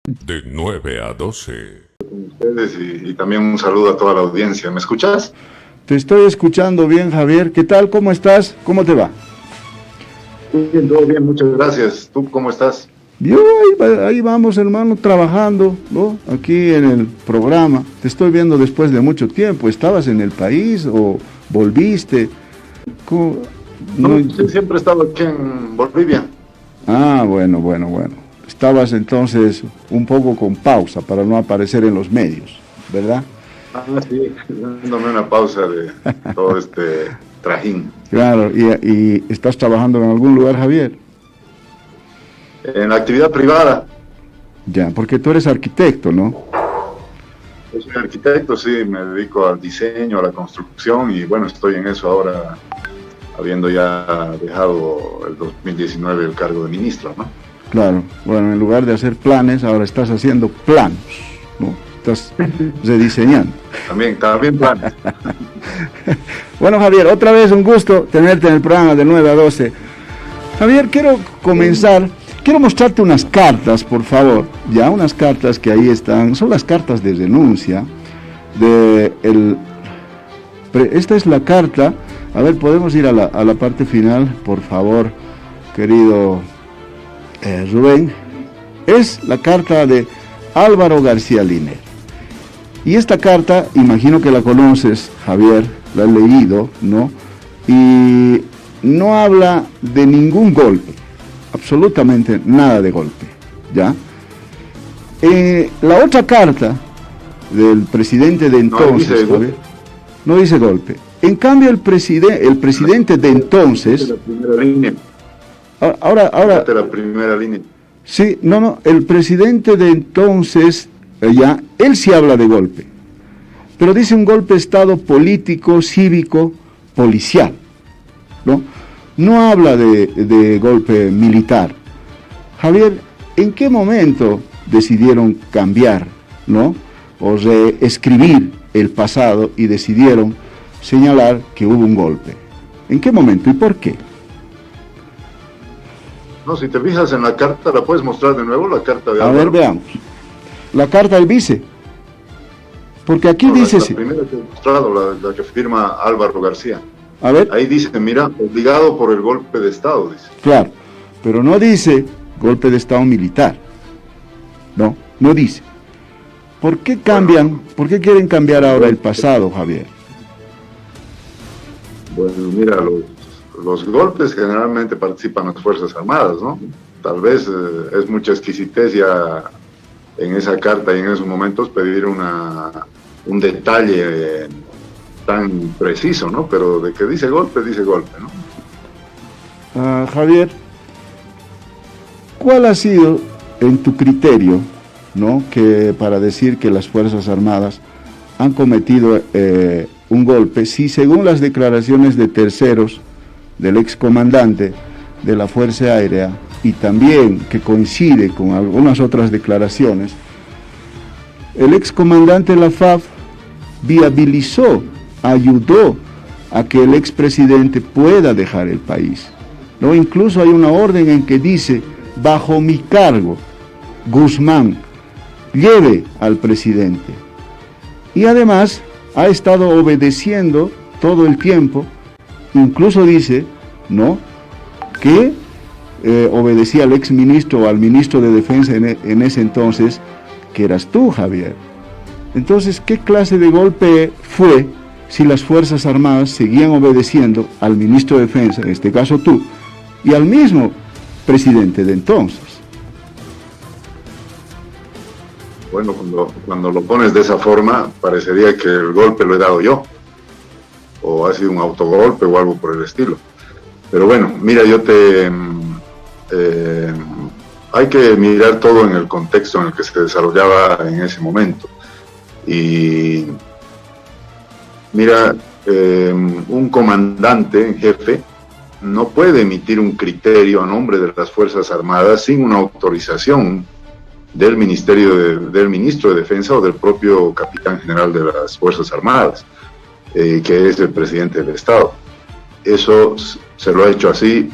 De 9 a 12. Ustedes y también un saludo a toda la audiencia. ¿Me escuchas? Te estoy escuchando bien, Javier. ¿Qué tal? ¿Cómo estás? ¿Cómo te va? Bien, todo bien, muchas gracias. ¿Tú cómo estás? Yo ahí vamos, hermano, trabajando, ¿no? Aquí en el programa. Te estoy viendo después de mucho tiempo. ¿Estabas en el país o volviste? ¿Cómo? No, sí, siempre he estado aquí en Bolivia. Ah, bueno. Estabas entonces un poco con pausa para no aparecer en los medios, ¿verdad? Ah, sí, dándome una pausa de todo este trajín. Claro, y estás trabajando en algún lugar, Javier. En la actividad privada. Ya, porque tú eres arquitecto, ¿no? Yo soy arquitecto, sí, me dedico al diseño, a la construcción y bueno, estoy en eso ahora, habiendo ya dejado el 2019 el cargo de ministro, ¿no? Claro, bueno, en lugar de hacer planes, ahora estás haciendo planos, ¿no? Estás rediseñando. También planes. Bueno, Javier, otra vez un gusto tenerte en el programa de 9 a 12. Javier, quiero mostrarte unas cartas, por favor, ya unas cartas que ahí están, son las cartas de renuncia esta es la carta, a ver, podemos ir a la parte final, por favor, querido Rubén. Es la carta de Álvaro García Linera. Y esta carta, imagino que la conoces, Javier, la has leído, ¿no? Y no habla de ningún golpe, absolutamente nada de golpe, ¿ya? La otra carta del presidente de entonces, Javier, no dice golpe. En cambio, el presidente de entonces... La primera línea. Ahora... La primera línea. Sí, no, el presidente de entonces, ya, él sí habla de golpe, pero dice un golpe de Estado político, cívico, policial, ¿no? No habla de golpe militar. Javier, ¿en qué momento decidieron cambiar, ¿no? O reescribir el pasado y decidieron señalar que hubo un golpe? ¿En qué momento y por qué? No, si te fijas en la carta, ¿la puedes mostrar de nuevo, la carta de Álvaro? A ver, veamos. La carta del vice. Porque aquí dice... La primera que he mostrado, la que firma Álvaro García. A ver. Ahí dice, mira, obligado por el golpe de Estado, dice. Claro, pero no dice golpe de Estado militar. No dice. ¿Por qué cambian? Bueno, ¿por qué quieren cambiar ahora el pasado, Javier? Bueno, mira, los golpes generalmente participan las Fuerzas Armadas, ¿no? Tal vez es mucha exquisitez ya en esa carta y en esos momentos pedir un detalle tan preciso, ¿no? Pero de que dice golpe, ¿no? Javier, ¿cuál ha sido, en tu criterio, ¿no?, que para decir que las Fuerzas Armadas han cometido un golpe, si según las declaraciones de terceros, del excomandante de la Fuerza Aérea, y también que coincide con algunas otras declaraciones, el excomandante de la FAF viabilizó, ayudó a que el expresidente pueda dejar el país, ¿no? Incluso hay una orden en que dice, bajo mi cargo, Guzmán lleve al presidente. Y además ha estado obedeciendo todo el tiempo, incluso dice, ¿no?, que obedecía al exministro o al ministro de Defensa en ese entonces, que eras tú, Javier. Entonces, ¿qué clase de golpe fue si las Fuerzas Armadas seguían obedeciendo al ministro de Defensa, en este caso tú, y al mismo presidente de entonces? Bueno, cuando lo pones de esa forma, parecería que el golpe lo he dado yo, o ha sido un autogolpe o algo por el estilo. Pero bueno, mira, hay que mirar todo en el contexto en el que se desarrollaba en ese momento. Y mira, un comandante en jefe no puede emitir un criterio a nombre de las Fuerzas Armadas sin una autorización del ministro de Defensa o del propio capitán general de las Fuerzas Armadas, que es el presidente del Estado. Eso se lo ha hecho así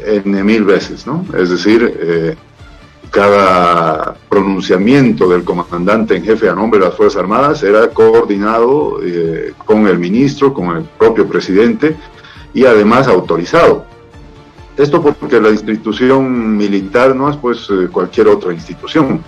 N 1000 veces, ¿no? Es decir, cada pronunciamiento del comandante en jefe a nombre de las Fuerzas Armadas era coordinado con el ministro, con el propio presidente y además autorizado. Esto porque la institución militar no es pues cualquier otra institución.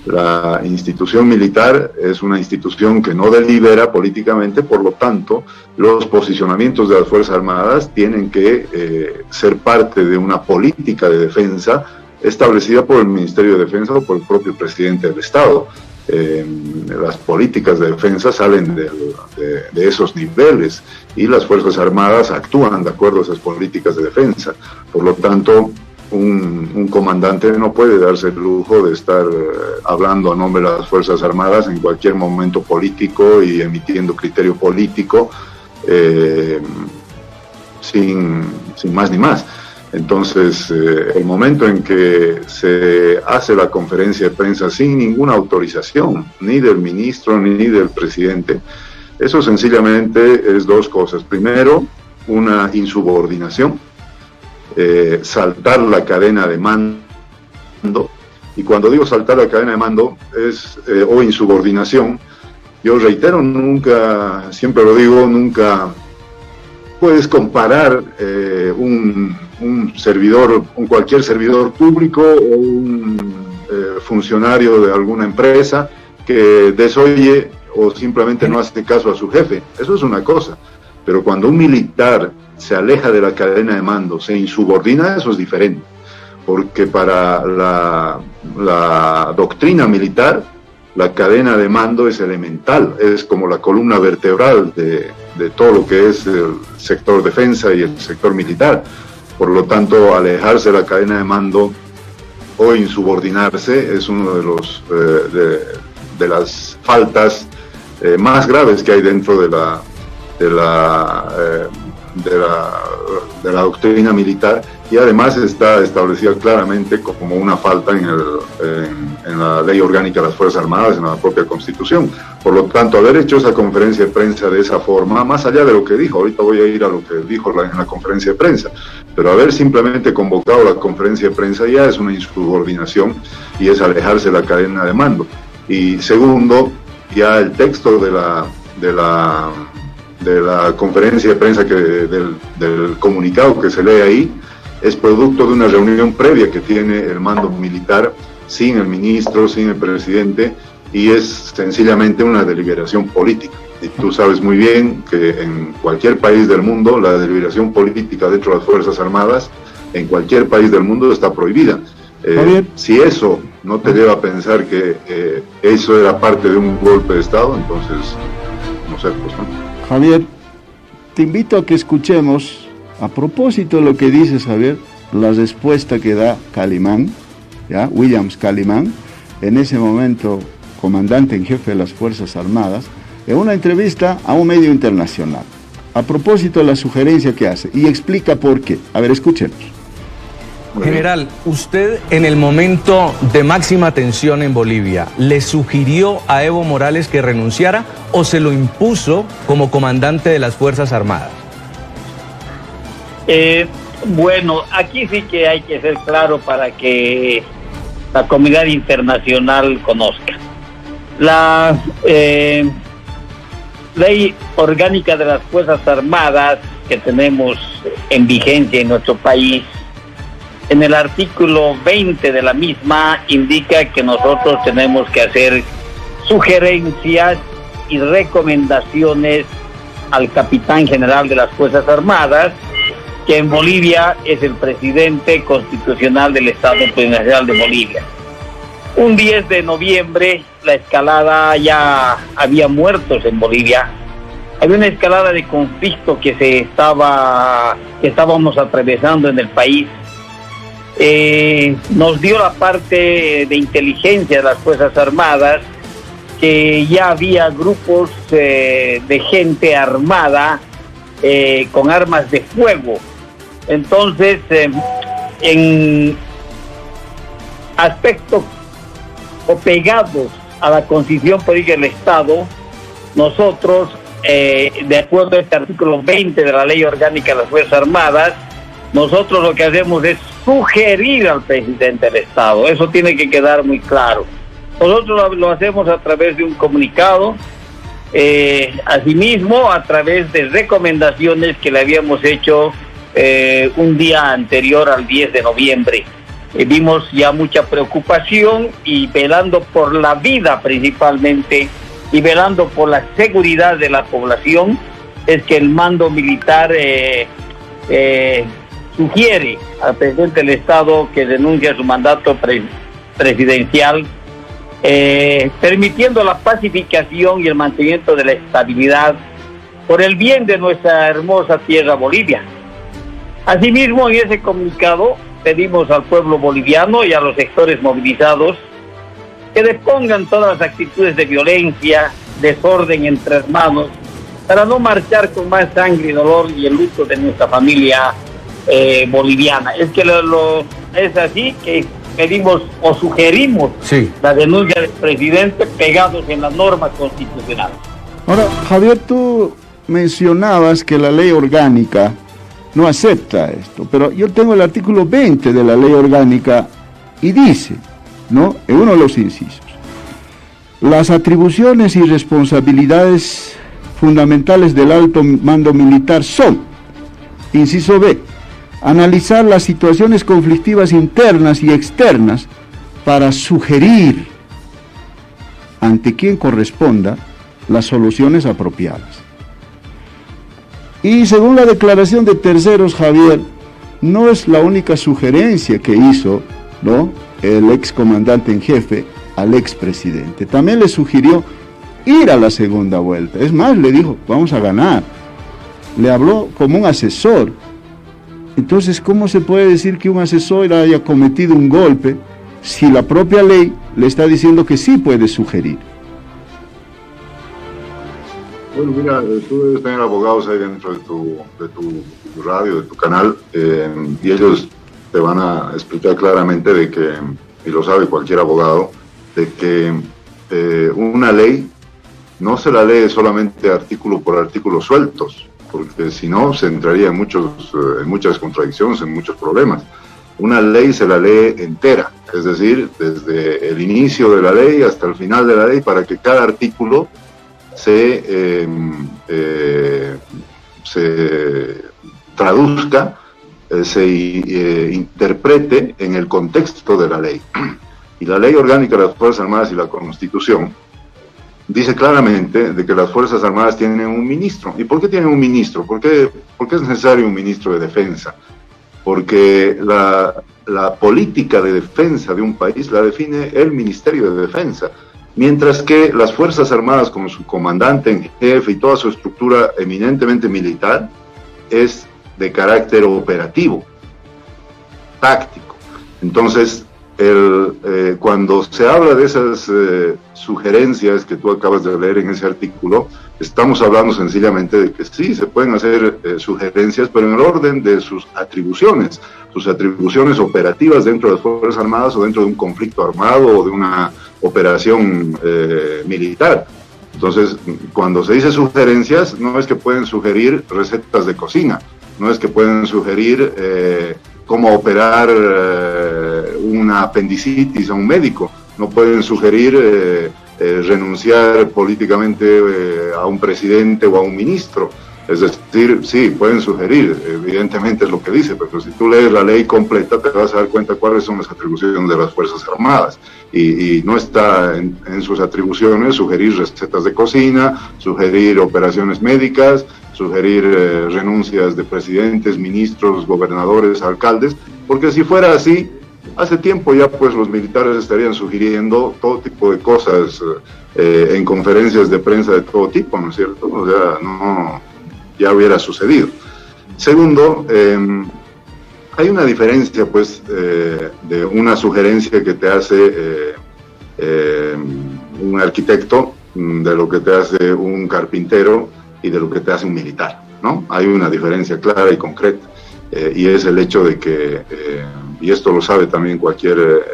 La institución militar es una institución que no delibera políticamente, por lo tanto, los posicionamientos de las Fuerzas Armadas tienen que ser parte de una política de defensa establecida por el Ministerio de Defensa o por el propio presidente del Estado. Las políticas de defensa salen de esos niveles y las Fuerzas Armadas actúan de acuerdo a esas políticas de defensa. Por lo tanto, un comandante no puede darse el lujo de estar hablando a nombre de las Fuerzas Armadas en cualquier momento político y emitiendo criterio político sin más ni más. Entonces, el momento en que se hace la conferencia de prensa sin ninguna autorización, ni del ministro ni del presidente, eso sencillamente es dos cosas. Primero, una insubordinación, saltar la cadena de mando, y cuando digo saltar la cadena de mando o insubordinación, yo reitero, nunca, siempre lo digo, nunca puedes comparar cualquier servidor público o un funcionario de alguna empresa que desoye o simplemente no hace caso a su jefe. Eso es una cosa, pero cuando un militar se aleja de la cadena de mando, se insubordina, eso es diferente, porque para la doctrina militar, la cadena de mando es elemental, es como la columna vertebral de todo lo que es el sector defensa y el sector militar. Por lo tanto, alejarse de la cadena de mando o insubordinarse es uno de las faltas más graves que hay dentro de la doctrina militar, y además está establecida claramente como una falta en la Ley Orgánica de las Fuerzas Armadas, en la propia Constitución. Por lo tanto, haber hecho esa conferencia de prensa de esa forma, más allá de lo que dijo, ahorita voy a ir a lo que dijo en la conferencia de prensa, pero haber simplemente convocado la conferencia de prensa ya es una insubordinación y es alejarse de la cadena de mando. Y segundo, ya el texto de la conferencia de prensa, del comunicado que se lee ahí, es producto de una reunión previa que tiene el mando militar sin el ministro, sin el presidente, y es sencillamente una deliberación política. Y tú sabes muy bien que en cualquier país del mundo la deliberación política dentro de las Fuerzas Armadas, en cualquier país del mundo, está prohibida. Si eso no te lleva a pensar que eso era parte de un golpe de Estado, entonces, no sé, pues no. Javier, te invito a que escuchemos, a propósito de lo que dices, Javier, la respuesta que da Calimán, ¿ya? Williams Calimán, en ese momento comandante en jefe de las Fuerzas Armadas, en una entrevista a un medio internacional, a propósito de la sugerencia que hace, y explica por qué. A ver, escuchemos. General, usted en el momento de máxima tensión en Bolivia, ¿le sugirió a Evo Morales que renunciara o se lo impuso como comandante de las Fuerzas Armadas? Bueno, aquí sí que hay que ser claro para que la comunidad internacional conozca. La ley orgánica de las Fuerzas Armadas que tenemos en vigencia en nuestro país, en el artículo 20 de la misma indica que nosotros tenemos que hacer sugerencias y recomendaciones al capitán general de las Fuerzas Armadas, que en Bolivia es el presidente constitucional del Estado Plurinacional de Bolivia. Un 10 de noviembre, la escalada, ya había muertos en Bolivia. Había una escalada de conflicto que estábamos atravesando en el país. Nos dio la parte de inteligencia de las Fuerzas Armadas que ya había grupos de gente armada con armas de fuego. Entonces, en aspectos o pegados a la Constitución Política del Estado, nosotros, de acuerdo a este artículo 20 de la Ley Orgánica de las Fuerzas Armadas, nosotros lo que hacemos es sugerir al presidente del Estado. Eso tiene que quedar muy claro. Nosotros lo hacemos a través de un comunicado, asimismo a través de recomendaciones que le habíamos hecho un día anterior al 10 de noviembre. Vimos ya mucha preocupación y velando por la vida principalmente y velando por la seguridad de la población, es que el mando militar sugiere al presidente del Estado que denuncie su mandato presidencial, permitiendo la pacificación y el mantenimiento de la estabilidad por el bien de nuestra hermosa tierra Bolivia. Asimismo, en ese comunicado pedimos al pueblo boliviano y a los sectores movilizados que depongan todas las actitudes de violencia, desorden entre hermanos, para no marchar con más sangre y dolor y el luto de nuestra familia boliviana. Es que es así que pedimos o sugerimos la denuncia del presidente pegados en las normas constitucionales. Ahora, Javier, tú mencionabas que la ley orgánica no acepta esto, pero yo tengo el artículo 20 de la ley orgánica y dice, ¿no?, en uno de los incisos, las atribuciones y responsabilidades fundamentales del alto mando militar son, inciso B, analizar las situaciones conflictivas internas y externas para sugerir ante quien corresponda las soluciones apropiadas. Y según la declaración de terceros, Javier, no es la única sugerencia que hizo, ¿no?, el ex comandante en jefe al expresidente. También le sugirió ir a la segunda vuelta. Es más, le dijo, vamos a ganar. Le habló como un asesor. Entonces, ¿cómo se puede decir que un asesor haya cometido un golpe si la propia ley le está diciendo que sí puede sugerir? Bueno, mira, tú debes tener abogados ahí dentro de tu radio, de tu canal, y ellos te van a explicar claramente de que, y lo sabe cualquier abogado, de que una ley no se la lee solamente artículo por artículo sueltos, porque si no se entraría en muchas contradicciones, en muchos problemas. Una ley se la lee entera, es decir, desde el inicio de la ley hasta el final de la ley, para que cada artículo se traduzca, se interprete en el contexto de la ley. Y la Ley Orgánica de las Fuerzas Armadas y la Constitución dice claramente de que las Fuerzas Armadas tienen un ministro. ¿Y por qué tienen un ministro? ¿Por qué es necesario un ministro de defensa? Porque la política de defensa de un país la define el Ministerio de Defensa, mientras que las Fuerzas Armadas, con su comandante en jefe y toda su estructura eminentemente militar, es de carácter operativo, táctico. Entonces, cuando se habla de esas sugerencias que tú acabas de leer en ese artículo, estamos hablando sencillamente de que sí, se pueden hacer sugerencias, pero en el orden de sus atribuciones operativas dentro de las Fuerzas Armadas o dentro de un conflicto armado o de una operación militar. Entonces, cuando se dice sugerencias, no es que pueden sugerir recetas de cocina, no es que pueden sugerir cómo operar una apendicitis a un médico, no pueden sugerir renunciar políticamente a un presidente o a un ministro. Es decir, sí, pueden sugerir, evidentemente es lo que dice, pero si tú lees la ley completa te vas a dar cuenta cuáles son las atribuciones de las Fuerzas Armadas. Y no está en sus atribuciones sugerir recetas de cocina, sugerir operaciones médicas, sugerir renuncias de presidentes, ministros, gobernadores, alcaldes, porque si fuera así, hace tiempo ya pues los militares estarían sugiriendo todo tipo de cosas en conferencias de prensa de todo tipo, ¿no es cierto? O sea, no, ya hubiera sucedido. Segundo, hay una diferencia pues de una sugerencia que te hace un arquitecto, de lo que te hace un carpintero y de lo que te hace un militar, ¿no? Hay una diferencia clara y concreta, y es el hecho de que, y esto lo sabe también cualquier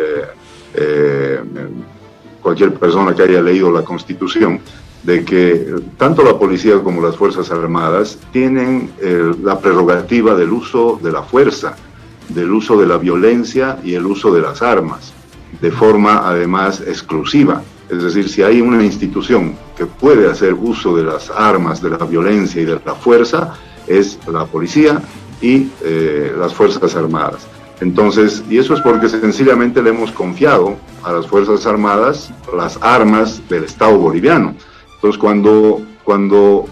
persona que haya leído la Constitución, de que tanto la policía como las Fuerzas Armadas tienen la prerrogativa del uso de la fuerza del uso de la violencia y el uso de las armas, de forma además exclusiva. Es decir, si hay una institución que puede hacer uso de las armas, de la violencia y de la fuerza, es la policía y las Fuerzas Armadas. Entonces, y eso es porque sencillamente le hemos confiado a las Fuerzas Armadas las armas del Estado boliviano. Entonces, cuando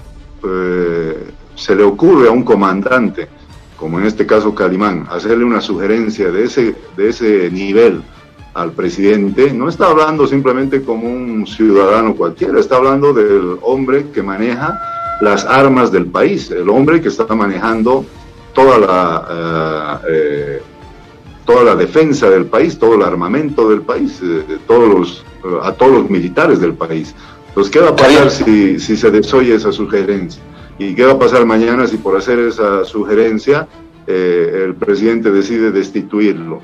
se le ocurre a un comandante, como en este caso Calimán, hacerle una sugerencia de ese nivel al presidente, no está hablando simplemente como un ciudadano cualquiera, está hablando del hombre que maneja las armas del país, el hombre que está manejando toda la defensa del país, todo el armamento del país, a todos los militares del país. Entonces, ¿qué va a pasar si se desoye esa sugerencia? ¿Y qué va a pasar mañana si por hacer esa sugerencia el presidente decide destituirlo?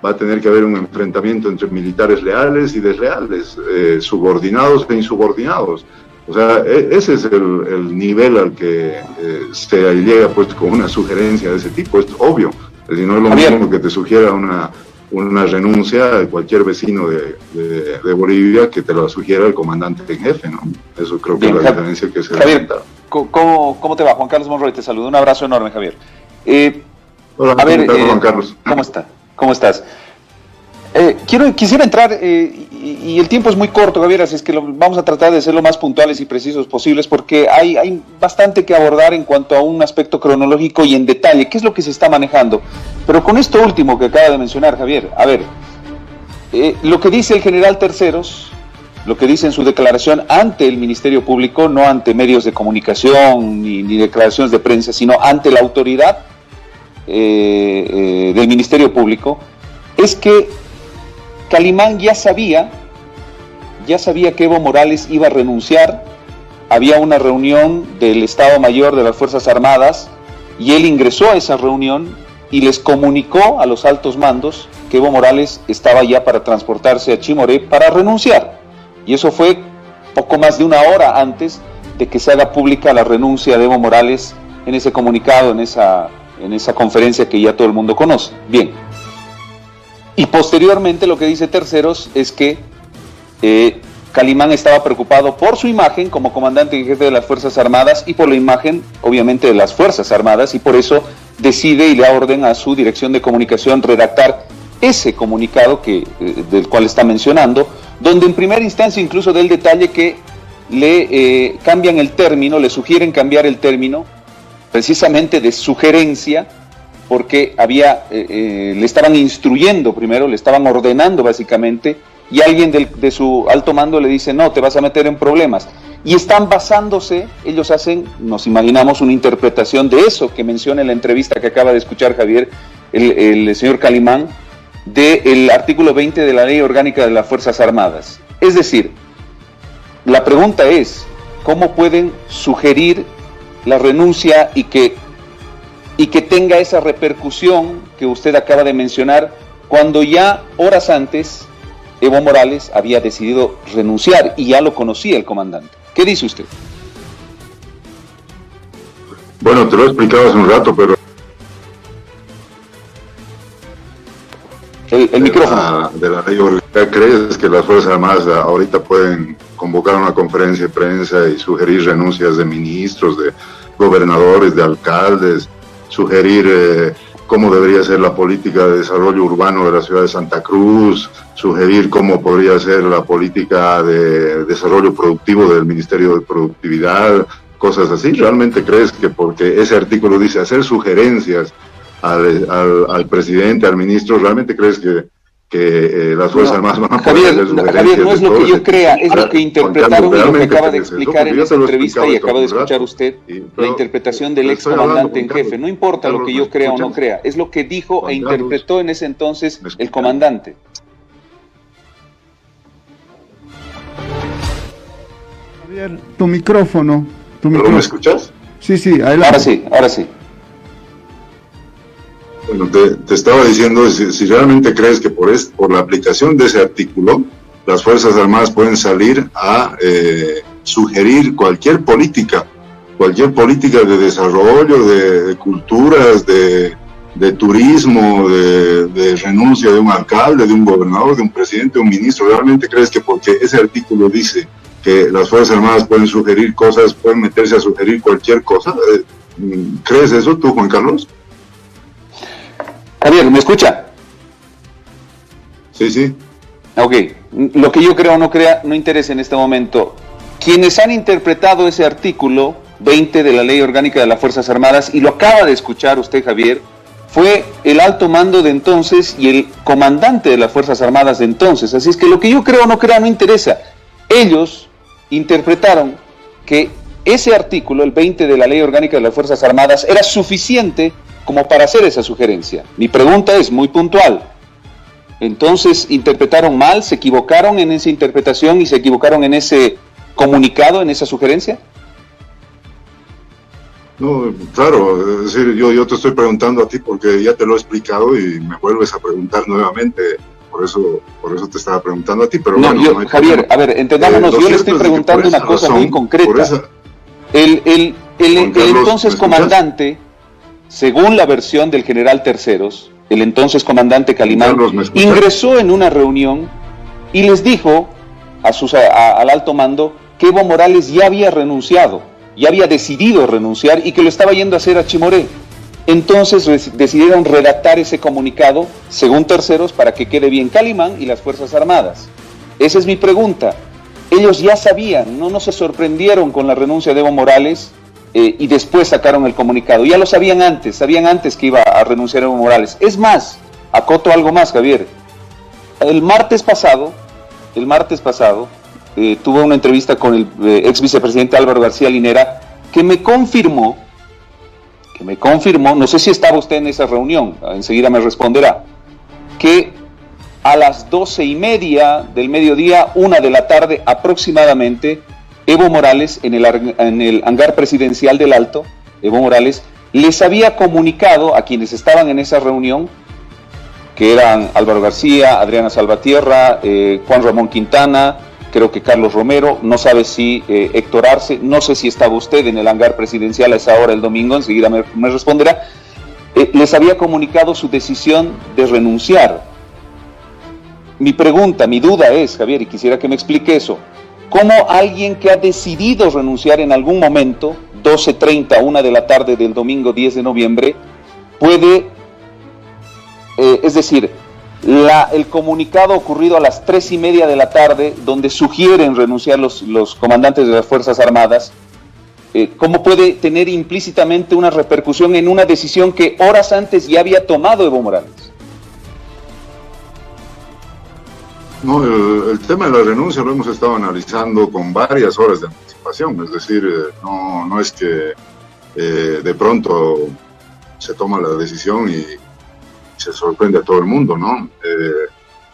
Va a tener que haber un enfrentamiento entre militares leales y desleales, subordinados e insubordinados. O sea, ese es el nivel al que se llega pues con una sugerencia de ese tipo, es obvio. Es decir, no es lo mismo que te sugiera una renuncia de cualquier vecino de Bolivia que te lo sugiera el comandante en jefe, ¿no? Eso creo que es la diferencia que se da. Javier, ¿cómo te va? Juan Carlos Monroy te saluda. Un abrazo enorme, Javier. Hola, Juan Carlos. ¿Cómo estás? Quisiera entrar, y el tiempo es muy corto, Javier, así es que vamos a tratar de ser lo más puntuales y precisos posibles, porque hay bastante que abordar en cuanto a un aspecto cronológico y en detalle, qué es lo que se está manejando. Pero con esto último que acaba de mencionar Javier, a ver, lo que dice el general Terceros, lo que dice en su declaración ante el Ministerio Público, no ante medios de comunicación ni declaraciones de prensa, sino ante la autoridad del Ministerio Público, es que Calimán ya sabía que Evo Morales iba a renunciar. Había una reunión del Estado Mayor de las Fuerzas Armadas y él ingresó a esa reunión y les comunicó a los altos mandos que Evo Morales estaba ya para transportarse a Chimoré para renunciar. Y eso fue poco más de una hora antes de que se haga pública la renuncia de Evo Morales en ese comunicado, en esa conferencia que ya todo el mundo conoce. Bien. Y posteriormente lo que dice Terceros es que Calimán estaba preocupado por su imagen como comandante en jefe de las Fuerzas Armadas y por la imagen, obviamente, de las Fuerzas Armadas, y por eso decide y le da orden a su dirección de comunicación redactar ese comunicado del cual está mencionando, donde en primera instancia incluso da el detalle que le cambian el término, le sugieren cambiar el término precisamente de sugerencia, porque le estaban instruyendo primero, le estaban ordenando básicamente, y alguien de su alto mando le dice, no, te vas a meter en problemas. Y están basándose, ellos hacen, nos imaginamos, una interpretación de eso que menciona en la entrevista que acaba de escuchar Javier, el señor Calimán, del artículo 20 de la Ley Orgánica de las Fuerzas Armadas. Es decir, la pregunta es, ¿cómo pueden sugerir la renuncia y que tenga esa repercusión que usted acaba de mencionar, cuando ya horas antes Evo Morales había decidido renunciar y ya lo conocía el comandante? ¿Qué dice usted? Bueno, te lo he explicado hace un rato, pero el micrófono. De la ley orgánica, ¿crees que las Fuerzas Armadas ahorita pueden convocar una conferencia de prensa y sugerir renuncias de ministros, de gobernadores, de alcaldes, sugerir cómo debería ser la política de desarrollo urbano de la ciudad de Santa Cruz, sugerir cómo podría ser la política de desarrollo productivo del Ministerio de Productividad, cosas así? ¿Realmente crees que porque ese artículo dice hacer sugerencias al presidente, al ministro, realmente crees que las Fuerzas Armadas van a poder hacer sugerencias? Javier, no es lo que yo crea, es lo que interpretaron y lo que acaba de explicar en esa entrevista y acaba de escuchar usted, la interpretación del ex comandante en jefe. No importa lo que yo crea o no crea, es lo que dijo e interpretó en ese entonces el comandante. Javier, tu micrófono. ¿Me escuchas? Sí, adelante. Ahora sí. Bueno, te estaba diciendo, si realmente crees que por la aplicación de ese artículo, las Fuerzas Armadas pueden salir a sugerir cualquier política de desarrollo, de culturas, de de turismo, de renuncia de un alcalde, de un gobernador, de un presidente, de un ministro. ¿Realmente crees que porque ese artículo dice que las Fuerzas Armadas pueden sugerir cosas, pueden meterse a sugerir cualquier cosa? ¿Crees eso tú, Juan Carlos? Javier, ¿me escucha? Sí, sí. Ok, lo que yo creo o no crea no interesa en este momento. Quienes han interpretado ese artículo 20 de la Ley Orgánica de las Fuerzas Armadas, y lo acaba de escuchar usted, Javier, fue el alto mando de entonces y el comandante de las Fuerzas Armadas de entonces. Así es que lo que yo creo o no crea no interesa. Ellos interpretaron que ese artículo, el 20 de la Ley Orgánica de las Fuerzas Armadas, era suficiente como para hacer esa sugerencia. Mi pregunta es muy puntual. Entonces, ¿interpretaron mal? ¿Se equivocaron en esa interpretación y se equivocaron en ese comunicado, en esa sugerencia? No, claro, es decir, yo te estoy preguntando a ti porque ya te lo he explicado y me vuelves a preguntar nuevamente, por eso te estaba preguntando a ti, pero no, bueno, no Javier, a ver, entendámonos, yo le estoy preguntando una cosa muy concreta. El entonces comandante, según la versión del general Terceros, el entonces comandante Calimán, ingresó en una reunión y les dijo al alto mando que Evo Morales ya había renunciado, ya había decidido renunciar y que lo estaba yendo a hacer a Chimoré. Entonces decidieron redactar ese comunicado, según Terceros, para que quede bien Calimán y las Fuerzas Armadas. Esa es mi pregunta. Ellos ya sabían, no se sorprendieron con la renuncia de Evo Morales y después sacaron el comunicado. Ya lo sabían antes que iba a renunciar Evo Morales. Es más, acoto algo más, Javier. El martes pasado, tuve una entrevista con el ex vicepresidente Álvaro García Linera, que me confirmó, no sé si estaba usted en esa reunión, enseguida me responderá, que a las 12:30 del mediodía, 1 de la tarde aproximadamente, Evo Morales, en el hangar presidencial del Alto, Evo Morales les había comunicado a quienes estaban en esa reunión, que eran Álvaro García, Adriana Salvatierra, Juan Ramón Quintana, creo que Carlos Romero, no sabe si Héctor Arce, no sé si estaba usted en el hangar presidencial a esa hora el domingo, enseguida me responderá, les había comunicado su decisión de renunciar. Mi pregunta, mi duda es, Javier, y quisiera que me explique eso, ¿cómo alguien que ha decidido renunciar en algún momento, 12:30, 1 de la tarde del domingo 10 de noviembre, puede, es decir, el comunicado ocurrido a las 3:30 de la tarde, donde sugieren renunciar los comandantes de las Fuerzas Armadas, ¿cómo puede tener implícitamente una repercusión en una decisión que horas antes ya había tomado Evo Morales? No, el tema de la renuncia lo hemos estado analizando con varias horas de anticipación, es decir, no es que de pronto se toma la decisión y se sorprende a todo el mundo, ¿no?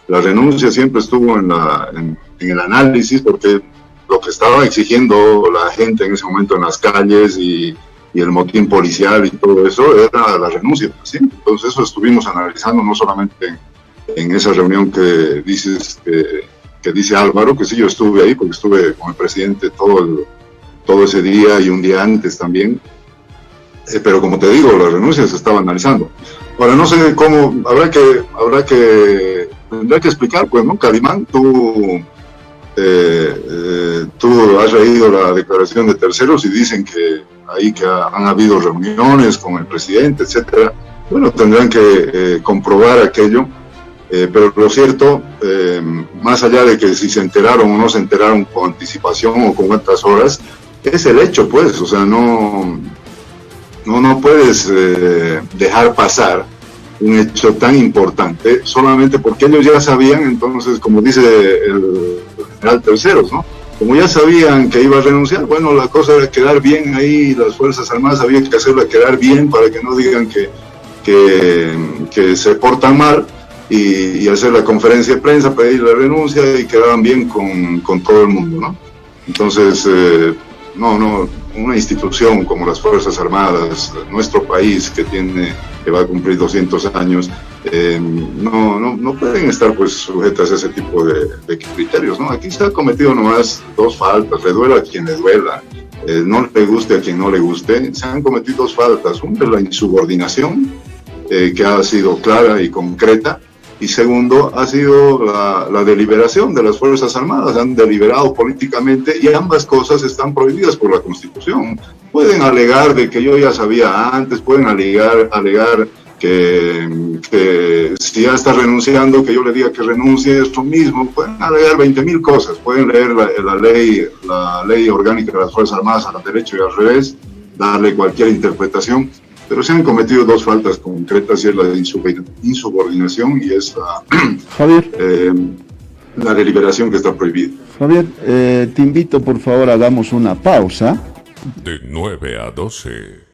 La renuncia siempre estuvo en el análisis, porque lo que estaba exigiendo la gente en ese momento en las calles y el motín policial y todo eso era la renuncia, ¿sí? Entonces eso estuvimos analizando no solamente en esa reunión que dices que dice Álvaro, que sí, yo estuve ahí porque estuve con el presidente todo ese día y un día antes también, pero como te digo, la renuncia se estaba analizando. Ahora no sé cómo, tendrá que explicar, pues, ¿no? Calimán, tú has leído la declaración de Terceros y dicen que han habido reuniones con el presidente, etcétera. Bueno, tendrán que comprobar aquello. Pero lo cierto, más allá de que si se enteraron o no se enteraron con anticipación o con cuántas horas, es el hecho, pues, o sea, no puedes dejar pasar un hecho tan importante solamente porque ellos ya sabían. Entonces, como dice el general Terceros, ¿no? Como ya sabían que iba a renunciar, bueno, la cosa era quedar bien ahí, las Fuerzas Armadas había que hacerla quedar bien para que no digan que se portan mal. Y hacer la conferencia de prensa, pedir la renuncia y quedaban bien con todo el mundo, ¿no? Entonces, una institución como las Fuerzas Armadas, nuestro país que va a cumplir 200 años, no pueden estar pues sujetas a ese tipo de criterios, ¿no? Aquí se ha cometido nomás 2 faltas, le duela a quien le duela, no le guste a quien no le guste, se han cometido 2 faltas, una es la insubordinación, que ha sido clara y concreta. Y segundo, ha sido la deliberación de las Fuerzas Armadas. Han deliberado políticamente y ambas cosas están prohibidas por la Constitución. Pueden alegar de que yo ya sabía antes, pueden alegar que si ya está renunciando, que yo le diga que renuncie, esto mismo. Pueden alegar 20.000 cosas. Pueden leer la ley orgánica de las Fuerzas Armadas al derecho y al revés, darle cualquier interpretación. Pero se han cometido dos faltas concretas, y es la de insubordinación y es Javier, la deliberación que está prohibida. Javier, te invito por favor, hagamos una pausa. De 9 a 12.